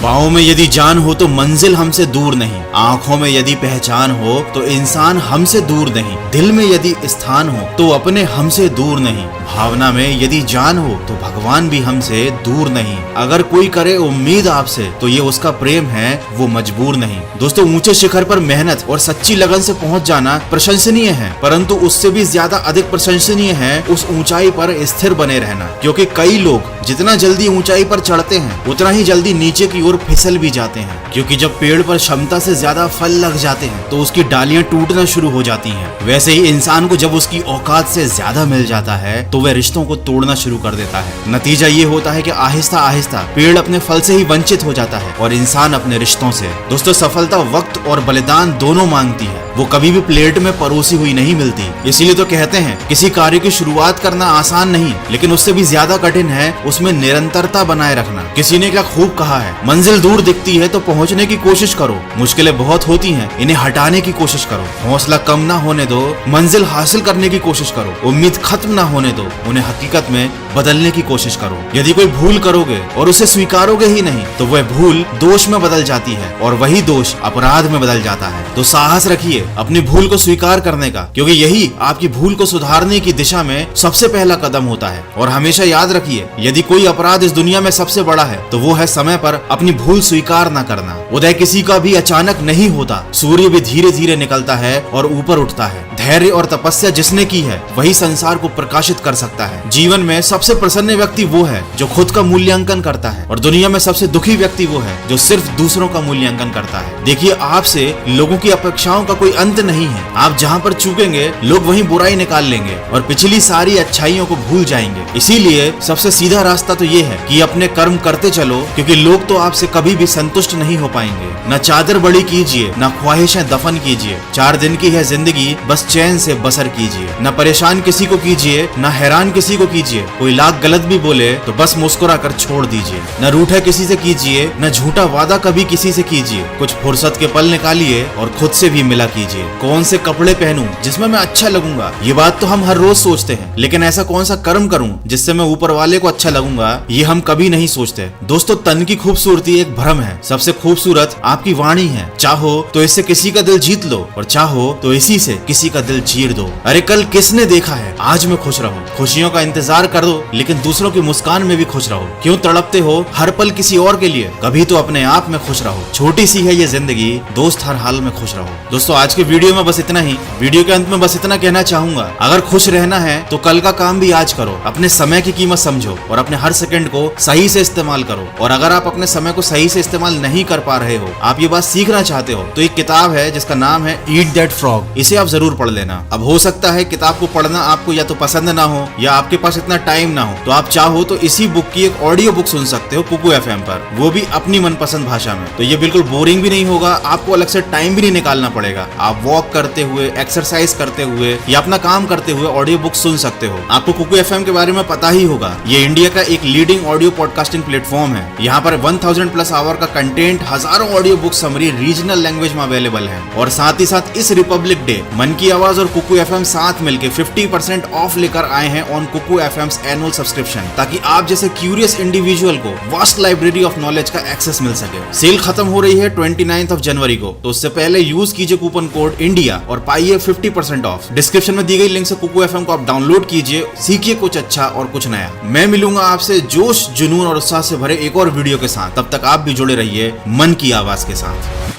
पाँव में यदि जान हो तो मंजिल हमसे दूर नहीं, आंखों में यदि पहचान हो तो इंसान हमसे दूर नहीं, दिल में यदि स्थान हो तो अपने हमसे दूर नहीं, भावना में यदि जान हो तो भगवान भी हमसे दूर नहीं। अगर कोई करे उम्मीद आपसे तो ये उसका प्रेम है, वो मजबूर नहीं। दोस्तों, ऊंचे शिखर पर मेहनत और सच्ची लगन से पहुंच जाना प्रशंसनीय है, परंतु उससे भी ज्यादा अधिक प्रशंसनीय है उस ऊंचाई पर स्थिर बने रहना। क्योंकि कई लोग जितना जल्दी ऊंचाई पर चढ़ते हैं उतना ही जल्दी नीचे की ओर फिसल भी जाते हैं। क्योंकि जब पेड़ पर क्षमता से ज्यादा फल लग जाते हैं तो उसकी डालियां टूटना शुरू हो जाती हैं। वैसे ही इंसान को जब उसकी औकात से ज्यादा मिल जाता है तो वह रिश्तों को तोड़ना शुरू कर देता है। नतीजा ये होता है कि आहिस्ता आहिस्ता पेड़ अपने फल से ही वंचित हो जाता है और इंसान अपने रिश्तों से। दोस्तों, सफलता वक्त और बलिदान दोनों मांगती है, वो कभी भी प्लेट में परोसी हुई नहीं मिलती। इसीलिए तो कहते हैं किसी कार्य की शुरुआत करना आसान नहीं, लेकिन उससे भी ज्यादा कठिन है उसमें निरंतरता बनाए रखना। किसी ने क्या खूब कहा है, मंजिल दूर दिखती है तो पहुंचने की कोशिश करो, मुश्किलें बहुत होती हैं इन्हें हटाने की कोशिश करो, हौसला कम ना होने दो, मंजिल हासिल करने की कोशिश करो, उम्मीद खत्म ना होने दो, उन्हें हकीकत में बदलने की कोशिश करो। यदि कोई भूल करोगे और उसे स्वीकारोगे ही नहीं तो वह भूल दोष में बदल जाती है और वही दोष अपराध में बदल जाता है। तो साहस रखिए अपनी भूल को स्वीकार करने का, क्योंकि यही आपकी भूल को सुधारने की दिशा में सबसे पहला कदम होता है। और हमेशा याद रखिए, यदि कोई अपराध इस दुनिया में सबसे बड़ा है तो वो है समय पर अपनी भूल स्वीकार न करना। उदय किसी का भी अचानक नहीं होता, सूर्य भी धीरे धीरे निकलता है और ऊपर उठता है। धैर्य और तपस्या जिसने की है वही संसार को प्रकाशित कर सकता है। जीवन में सबसे प्रसन्न व्यक्ति वो है जो खुद का मूल्यांकन करता है, और दुनिया में सबसे दुखी व्यक्ति वो है जो सिर्फ दूसरों का मूल्यांकन करता है। देखिए, आपसे लोगों की अपेक्षाओं का कोई अंत नहीं है। आप जहाँ पर चूकेंगे लोग वहीं बुराई निकाल लेंगे और पिछली सारी अच्छाइयों को भूल जाएंगे। इसीलिए सबसे सीधा रास्ता तो ये है कि अपने कर्म करते चलो, क्योंकि लोग तो आपसे कभी भी संतुष्ट नहीं हो पाएंगे। न चादर बड़ी कीजिए, न ख्वाहिशें दफन कीजिए। 4 दिन की है जिंदगी, बस चैन से बसर कीजिए। न परेशान किसी को कीजिए, न हैरान किसी को कीजिए। कोई लाख गलत भी बोले तो बस मुस्कुरा कर छोड़ दीजिए। न रूठा किसी से कीजिए, न झूठा वादा कभी किसी से कीजिए। कुछ फुर्सत के पल निकालिए और खुद से भी मिला कीजिए। कौन से कपड़े पहनूं जिसमें मैं अच्छा लगूंगा, ये बात तो हम हर रोज सोचते हैं, लेकिन ऐसा कौन सा कर्म करूं जिससे मैं ऊपर वाले को अच्छा लगूंगा, ये हम कभी नहीं सोचते। दोस्तों, तन की खूबसूरती एक भ्रम है, सबसे खूबसूरत आपकी वाणी है। चाहो तो इससे किसी का दिल जीत लो और चाहो तो इसी से किसी का दिल चीर दो। अरे कल किसने देखा है, आज में खुश रहो। खुशियों का इंतजार कर दो लेकिन दूसरों की मुस्कान में भी खुश रहो। क्यों तड़पते हो हर पल किसी और के लिए, कभी तो अपने आप में खुश रहो। छोटी सी है ये जिंदगी, दोस्त हर हाल में खुश रहो। दोस्तों, आज के वीडियो में बस इतना ही। वीडियो के अंत में बस इतना कहना चाहूंगा, अगर खुश रहना है तो कल का काम भी आज करो। अपने समय की कीमत समझो और अपने हर सेकंड को सही से इस्तेमाल करो। और अगर आप अपने समय को सही से इस्तेमाल नहीं कर पा रहे हो, आप ये बात सीखना चाहते हो, तो एक किताब है जिसका नाम है ईट दैट फ्रॉग। इसे आप जरूर पढ़ लेना। अब हो सकता है किताब को पढ़ना आपको या तो पसंद ना हो या आपके पास इतना टाइम ना हो, तो आप चाहो तो इसी बुक की एक ऑडियो बुक सुन सकते हो कुकू FM पर, वो भी अपनी मनपसंद भाषा में। तो ये बिल्कुल बोरिंग भी नहीं होगा, आपको अलग से टाइम भी नहीं निकालना पड़ेगा। आप वॉक करते हुए, एक्सरसाइज करते हुए या अपना काम करते हुए ऑडियो बुक सुन सकते हो। आपको कुकू FM के बारे में पता ही होगा, ये इंडिया का एक लीडिंग ऑडियो पॉडकास्टिंग प्लेटफॉर्म है। यहाँ पर 1000+ आवर का कंटेंट, हजारों audio book summary regional language में अवेलेबल है। और साथ ही साथ इस रिपब्लिक डे मन की आवाज और कुकू FM साथ मिलकर 50% ऑफ लेकर आए हैं on Kuku FM's annual subscription, ताकि आप जैसे क्यूरियस इंडिविजुअल को वास्ट लाइब्रेरी ऑफ नॉलेज का एक्सेस मिल सके। सेल खत्म हो रही है 29 जनवरी को, तो उससे पहले यूज कीजिए कूपन कोड इंडिया और पाइए 50% ऑफ। डिस्क्रिप्शन में दी गई लिंक से कुकू FM को आप डाउनलोड कीजिए, सीखिए कुछ अच्छा और कुछ नया। मैं मिलूंगा आपसे जोश, जुनून और उत्साह से भरे एक और वीडियो के साथ। तब तक आप भी जुड़े रहिए मन की आवाज के साथ।